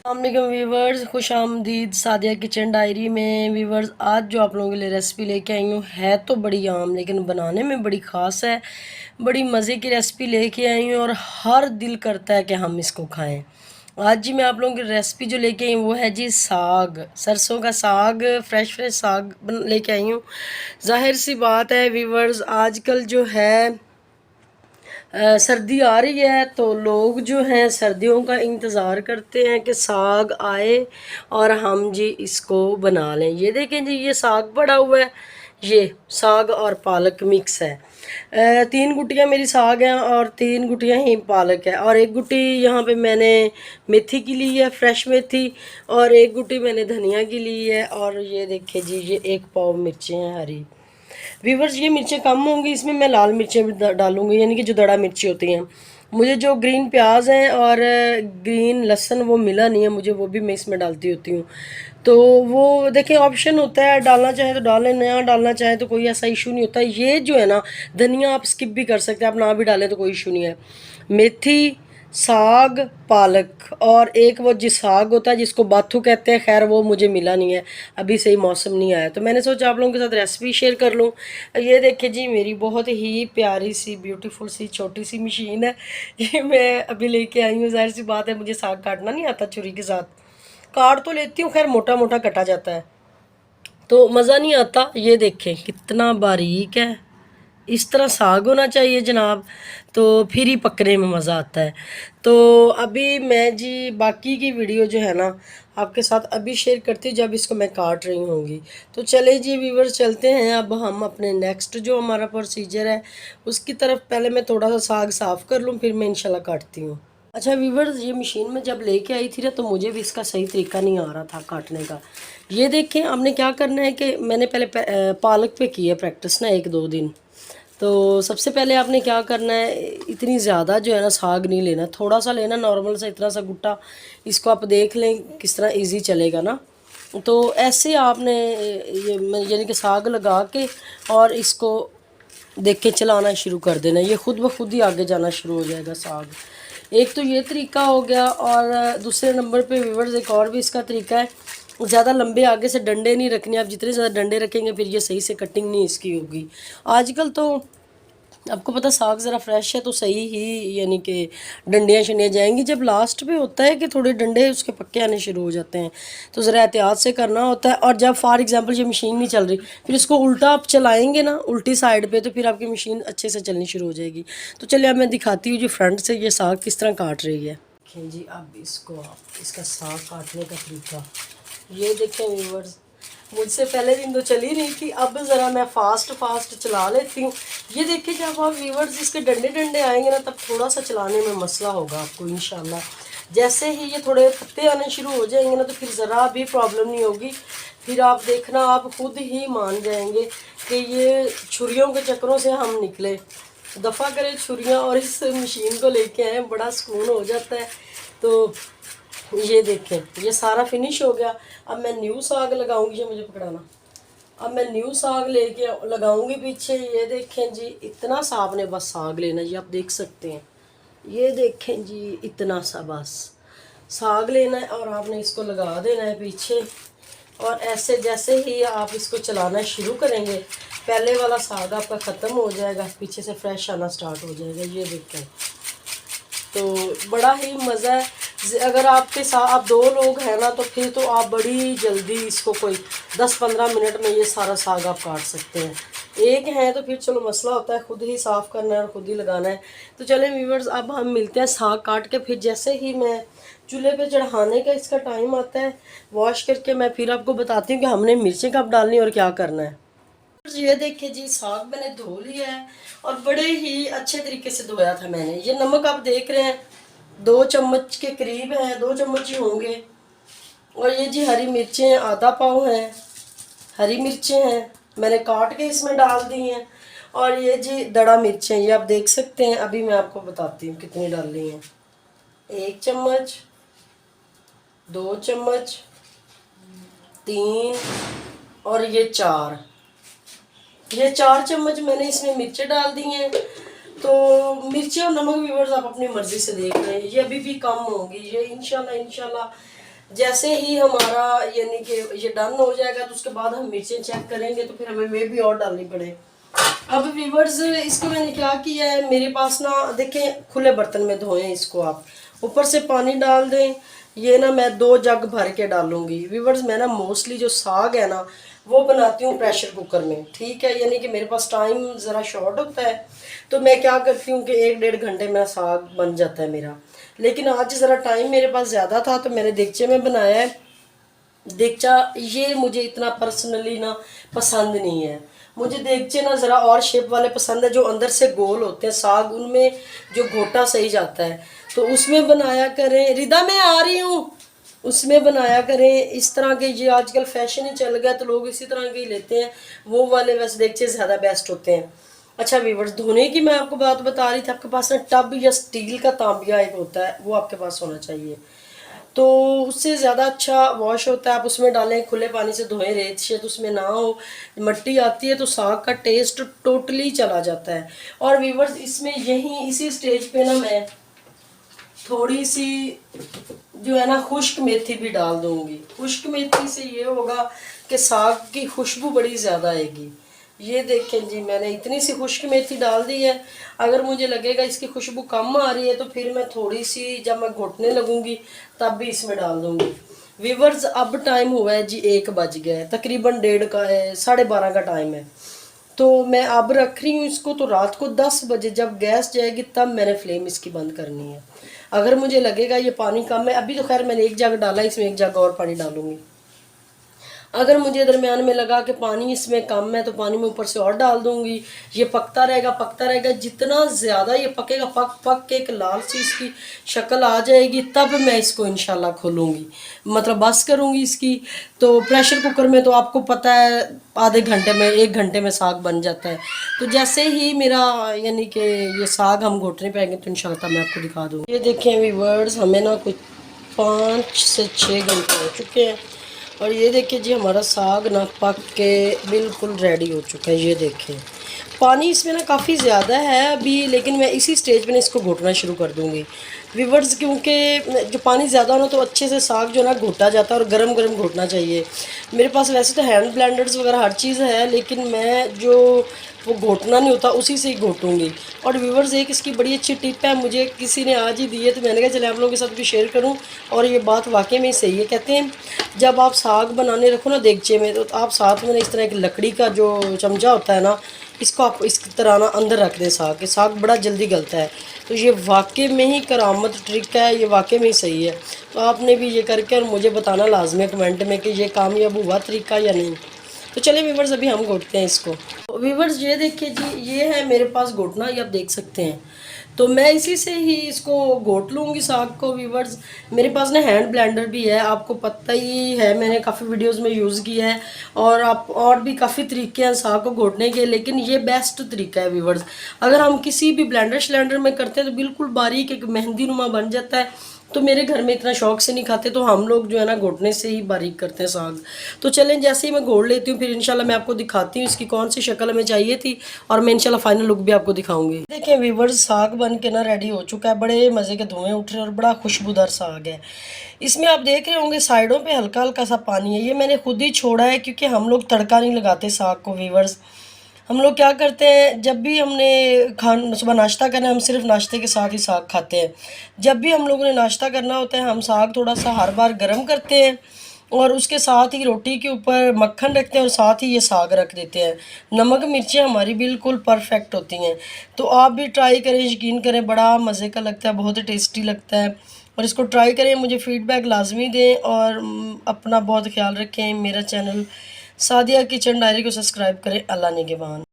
अस्सलाम वीवर्स, खुश आमदीद सादिया किचन डायरी में। वीवर्स, आज जो आप लोगों के लिए रेसिपी लेके आई हूँ है तो बड़ी आम लेकिन बनाने में बड़ी ख़ास है। बड़ी मज़े की रेसिपी लेके आई हूँ और हर दिल करता है कि हम इसको खाएं। आज जी मैं आप लोगों की रेसिपी जो लेके आई हूँ वो है जी साग, सरसों का साग, फ्रेश साग लेके आई हूँ। जाहिर सी बात है वीवर्स, आजकल जो है सर्दी आ रही है तो लोग जो हैं सर्दियों का इंतज़ार करते हैं कि साग आए और हम जी इसको बना लें। ये देखें जी, ये साग पड़ा हुआ है, ये साग और पालक मिक्स है। 3 गुटियाँ मेरी साग हैं और 3 गुटियाँ ही पालक है, और 1 गुटी यहाँ पे मैंने मेथी की ली है, फ्रेश मेथी, और 1 गुटी मैंने धनिया की ली है। और ये देखिए जी, ये 1 पाव मिर्चें हैं हरी। व्यूवर्स, ये मिर्चें कम होंगी, इसमें मैं लाल मिर्चें भी डालूंगी, यानी कि जो दड़ा मिर्ची होती हैं। मुझे जो ग्रीन प्याज हैं और ग्रीन लहसुन वो मिला नहीं है मुझे, वो भी मैं इसमें डालती होती हूँ। तो वो देखें, ऑप्शन होता है, डालना चाहे तो डालें, नया डालना चाहे तो कोई ऐसा इशू नहीं होता। ये जो है ना, धनिया आप स्किप भी कर सकते हैं, आप ना भी डालें तो कोई इशू नहीं है। मेथी, साग, पालक, और एक वो जिस साग होता है जिसको बाथू कहते हैं, खैर वो मुझे मिला नहीं है, अभी सही मौसम नहीं आया, तो मैंने सोचा आप लोगों के साथ रेसिपी शेयर कर लूँ। ये देखिए जी, मेरी बहुत ही प्यारी सी ब्यूटीफुल सी छोटी सी मशीन है, ये मैं अभी लेके आई हूँ। जाहिर सी बात है मुझे साग काटना नहीं आता छुरी के साथ, काट तो लेती हूँ, खैर मोटा मोटा कटा जाता है तो मज़ा नहीं आता। ये देखें कितना बारीक है, इस तरह साग होना चाहिए जनाब, तो फिर ही पकने में मज़ा आता है। तो अभी मैं जी बाकी की वीडियो जो है ना आपके साथ अभी शेयर करती हूँ जब इसको मैं काट रही होंगी। तो चले जी व्यूवर्स, चलते हैं अब हम अपने नेक्स्ट जो हमारा प्रोसीजर है उसकी तरफ। पहले मैं थोड़ा सा साग साफ़ कर लूँ, फिर मैं इंशाल्लाह काटती हूँ। अच्छा व्यूवर्स, ये मशीन में जब लेके आई थी ना तो मुझे भी इसका सही तरीका नहीं आ रहा था काटने का। ये देखें, हमने क्या करना है कि मैंने पहले पालक पे की है प्रैक्टिस ना 1-2 दिन। तो सबसे पहले आपने क्या करना है, इतनी ज़्यादा जो है ना साग नहीं लेना, थोड़ा सा लेना, नॉर्मल सा इतना सा गुट्टा। इसको आप देख लें किस तरह इजी चलेगा ना। तो ऐसे आपने ये यानी कि साग लगा के और इसको देख के चलाना शुरू कर देना, ये खुद ब खुद ही आगे जाना शुरू हो जाएगा साग। एक तो ये तरीका हो गया, और दूसरे नंबर पे व्यूअर्स एक और भी इसका तरीका है, ज़्यादा लंबे आगे से डंडे नहीं रखने। आप जितने ज़्यादा डंडे रखेंगे फिर ये सही से कटिंग नहीं इसकी होगी। आजकल तो आपको पता साग ज़रा फ्रेश है तो सही ही, यानी कि डंडियाँ शंडियाँ जाएंगी। जब लास्ट पे होता है कि थोड़े डंडे उसके पक्के आने शुरू हो जाते हैं तो ज़रा एहतियात से करना होता है। और जब फॉर एग्जांपल ये मशीन नहीं चल रही, फिर इसको उल्टा आप चलाएंगे ना उल्टी साइड पे, तो फिर आपकी मशीन अच्छे से चलनी शुरू हो जाएगी। तो चलिए अब मैं दिखाती हूँ जो फ्रंट से ये साग किस तरह काट रही है। देखें जी, अब इसको आप इसका साग काटने का तरीका ये देखें व्यूवर्स, मुझसे पहले दिन तो चली नहीं थी, अब ज़रा मैं फास्ट फास्ट चला लेती हूँ। ये देखिए, जब आप व्यूवर्स इसके डंडे डंडे आएंगे ना तब थोड़ा सा चलाने में मसला होगा आपको इंशाल्लाह। जैसे ही ये थोड़े पत्ते आने शुरू हो जाएंगे ना तो फिर ज़रा भी प्रॉब्लम नहीं होगी। फिर आप देखना, आप खुद ही मान जाएंगे कि ये छुरियों के चक्करों से हम निकले। दफ़ा करें छुरियाँ और इस मशीन को लेके आए, बड़ा सुकून हो जाता है। तो ये देखें, ये सारा फिनिश हो गया। अब मैं न्यू साग लगाऊंगी, ये मुझे पकड़ाना। अब मैं न्यू साग लेके लगाऊंगी पीछे। ये देखें जी, इतना सा आपने बस साग लेना, ये आप देख सकते हैं। ये देखें जी, इतना सा बस साग लेना है और आपने इसको लगा देना है पीछे। और ऐसे जैसे ही आप इसको चलाना शुरू करेंगे, पहले वाला साग आपका ख़त्म हो जाएगा, पीछे से फ्रेश आना स्टार्ट हो जाएगा। ये देखें, तो बड़ा ही मज़ा है। अगर आपके साथ आप 2 लोग हैं ना तो फिर तो आप बड़ी जल्दी इसको कोई 10-15 मिनट में ये सारा साग आप काट सकते हैं। एक है तो फिर चलो मसला होता है, खुद ही साफ़ करना है और खुद ही लगाना है। तो चलें व्यूवर्स, अब हम मिलते हैं साग काट के। फिर जैसे ही मैं चूल्हे पे चढ़ाने का इसका टाइम आता है वॉश करके, मैं फिर आपको बताती हूँ कि हमने मिर्चें कब डालनी और क्या करना है। ये देखिए जी, साग मैंने धो लिया है और बड़े ही अच्छे तरीके से धोया था मैंने। ये नमक आप देख रहे हैं 2 चम्मच के करीब है, 2 चम्मच ही होंगे। और ये जी हरी मिर्चें आधा पाव हैं, हरी मिर्चें हैं, मैंने काट के इसमें डाल दी हैं। और ये जी दड़ा मिर्चें, ये आप देख सकते हैं। अभी मैं आपको बताती हूँ कितनी डालनी है। 1 चम्मच, 2 चम्मच, 3, और ये 4। ये 4 चम्मच मैंने इसमें मिर्चें डाल दी हैं। तो मिर्ची और नमक व्यूवर्स आप अपनी मर्ज़ी से देख रहे हैं, ये अभी भी कम होगी। ये इंशाल्लाह जैसे ही हमारा यानी कि ये डन हो जाएगा तो उसके बाद हम मिर्चें चेक करेंगे, तो फिर हमें वे भी और डालनी पड़े। अब व्यूवर्स इसको मैंने क्या किया है, मेरे पास ना देखें खुले बर्तन में धोएं इसको, आप ऊपर से पानी डाल दें। ये ना मैं 2 जग भर के डालूंगी। व्यूवर्स मैं ना मोस्टली जो साग है ना वो बनाती हूँ प्रेशर कुकर में, ठीक है, यानी कि मेरे पास टाइम ज़रा शॉर्ट होता है, तो मैं क्या करती हूँ कि 1-1.5 घंटे में साग बन जाता है मेरा। लेकिन आज ज़रा टाइम मेरे पास ज़्यादा था तो मैंने देगचे में बनाया है। देगचा ये मुझे इतना पर्सनली ना पसंद नहीं है। मुझे देगचे ना ज़रा और शेप वाले पसंद है, जो अंदर से गोल होते हैं साग, उनमें जो घोटा सही जाता है, तो उसमें बनाया करें। रिदा मैं आ रही हूँ, उसमें बनाया करें। इस तरह के ये आजकल फैशन ही चल गया तो लोग इसी तरह के ही लेते हैं, वो वाले वैसे देगचे ज़्यादा बेस्ट होते हैं। अच्छा व्यूवर्स, धोने की मैं आपको बात बता रही थी, आपके पास ना टब या स्टील का तांबिया एक होता है, वो आपके पास होना चाहिए, तो उससे ज़्यादा अच्छा वॉश होता है। आप उसमें डालें, खुले पानी से धोएं, रेत शेत उसमें ना हो, मट्टी आती है तो साग का टेस्ट टोटली चला जाता है। और व्यूवर्स इसमें यही इसी स्टेज पे ना मैं थोड़ी सी जो है ना खुश्क मेथी भी डाल दूंगी। खुश्क मेथी से ये होगा कि साग की खुशबू बड़ी ज़्यादा आएगी। ये देखें जी, मैंने इतनी सी खुश्क मेथी डाल दी है। अगर मुझे लगेगा इसकी खुशबू कम आ रही है तो फिर मैं थोड़ी सी, जब मैं घुटने लगूंगी तब भी इसमें डाल दूंगी। व्यूवर्स अब टाइम हुआ है जी, 1 बज गया है, तकरीबन 1:30 का है, 12:30 का टाइम है। तो मैं अब रख रही हूँ इसको, तो रात को 10 बजे जब गैस जाएगी तब मैंने फ्लेम इसकी बंद करनी है। अगर मुझे लगेगा ये पानी कम है, अभी तो खैर मैंने 1 जग डाला, इसमें 1 जग और पानी डालूंगी। अगर मुझे दरमियान में लगा कि पानी इसमें कम है तो पानी में ऊपर से और डाल दूंगी। ये पकता रहेगा, जितना ज़्यादा ये पकेगा, पक पक के एक लाल सी इसकी शक्ल आ जाएगी, तब मैं इसको इंशाल्लाह खोलूँगी, मतलब बस करूँगी इसकी। तो प्रेशर कुकर में तो आपको पता है आधे घंटे में 1 घंटे में साग बन जाता है। तो जैसे ही मेरा यानी कि ये साग हम घोटने पे आएंगे तो इंशाल्लाह मैं आपको दिखा दूँगी। ये देखें व्यूअर्स, हमें ना कुछ 5 से 6 घंटे हो चुके हैं और ये देखिए जी हमारा साग ना पक के बिल्कुल रेडी हो चुका है। ये देखें पानी इसमें ना काफ़ी ज़्यादा है अभी, लेकिन मैं इसी स्टेज पे ना इसको घोटना शुरू कर दूँगी व्यूवर्स, क्योंकि जो पानी ज़्यादा हो ना तो अच्छे से साग जो ना घोटा जाता है और गरम गरम घोटना चाहिए। मेरे पास वैसे तो हैंड ब्लेंडर्स वगैरह हर चीज़ है, लेकिन मैं जो वो घोटना नहीं होता उसी से ही घोटूँगी। और व्यूवर्स एक इसकी बड़ी अच्छी टिप है, मुझे किसी ने आज ही दी है, तो मैंने कहा चले आप लोगों के साथ भी शेयर करूं। और ये बात वाकई में सही है। कहते हैं जब आप साग बनाने रखो ना देगचे में, तो आप साथ में ना इस तरह एक लकड़ी का जो चमचा होता है ना, इसको आप इस तरह ना अंदर रख दें साग के, साग बड़ा जल्दी गलता है। तो ये वाकई में ही करामत ट्रिक है, ये वाकई में ही सही है। तो आपने भी ये करके और मुझे बताना लाजमी है कमेंट में कि ये कामयाब हुआ तरीका या नहीं। तो चलिए व्यूवर्स अभी हम घोटते हैं इसको। तो व्यूवर्स ये देखिए जी, ये है मेरे पास घोटना, ये आप देख सकते हैं। तो मैं इसी से ही इसको घोट लूँगी साग को व्यूवर्स। मेरे पास ना हैंड ब्लेंडर भी है, आपको पता ही है, मैंने काफ़ी वीडियोस में यूज़ किया है। और आप और भी काफ़ी तरीके हैं साग को घोटने के, लेकिन ये बेस्ट तरीका है व्यूवर्स। अगर हम किसी भी ब्लेंडर श्लेंडर में करते हैं तो बिल्कुल बारीक एक मेहंदी नुमा बन जाता है। तो मेरे घर में इतना शौक से नहीं खाते, तो हम लोग जो है ना घोटने से ही बारीक करते हैं साग। तो चलें जैसे ही मैं घोट लेती हूँ फिर इंशाल्लाह मैं आपको दिखाती हूँ इसकी कौन सी शक्ल हमें चाहिए थी, और मैं इंशाल्लाह फाइनल लुक भी आपको दिखाऊंगी। देखिए व्यूवर्स साग बन के ना रेडी हो चुका है, बड़े मज़े के धुएं उठ रहे हैं और बड़ा खुशबूदार साग है। इसमें आप देख रहे होंगे साइडों पे हल्का हल्का सा पानी है, ये मैंने खुद ही छोड़ा है क्योंकि हम लोग तड़का नहीं लगाते साग को व्यूवर्स। हम लोग क्या करते हैं, जब भी हमने सुबह नाश्ता करना है, हम सिर्फ नाश्ते के साथ ही साग खाते हैं। जब भी हम लोगों ने नाश्ता करना होता है हम साग थोड़ा सा हर बार गर्म करते हैं और उसके साथ ही रोटी के ऊपर मक्खन रखते हैं और साथ ही ये साग रख देते हैं। नमक मिर्चें हमारी बिल्कुल परफेक्ट होती हैं, तो आप भी ट्राई करें, यकीन करें बड़ा मज़े का लगता है, बहुत ही टेस्टी लगता है। और इसको ट्राई करें, मुझे फ़ीडबैक लाजमी दें और अपना बहुत ख्याल रखें। मेरा चैनल सादिया किचन डायरी को सब्सक्राइब करें। अल्लाह निगहबान।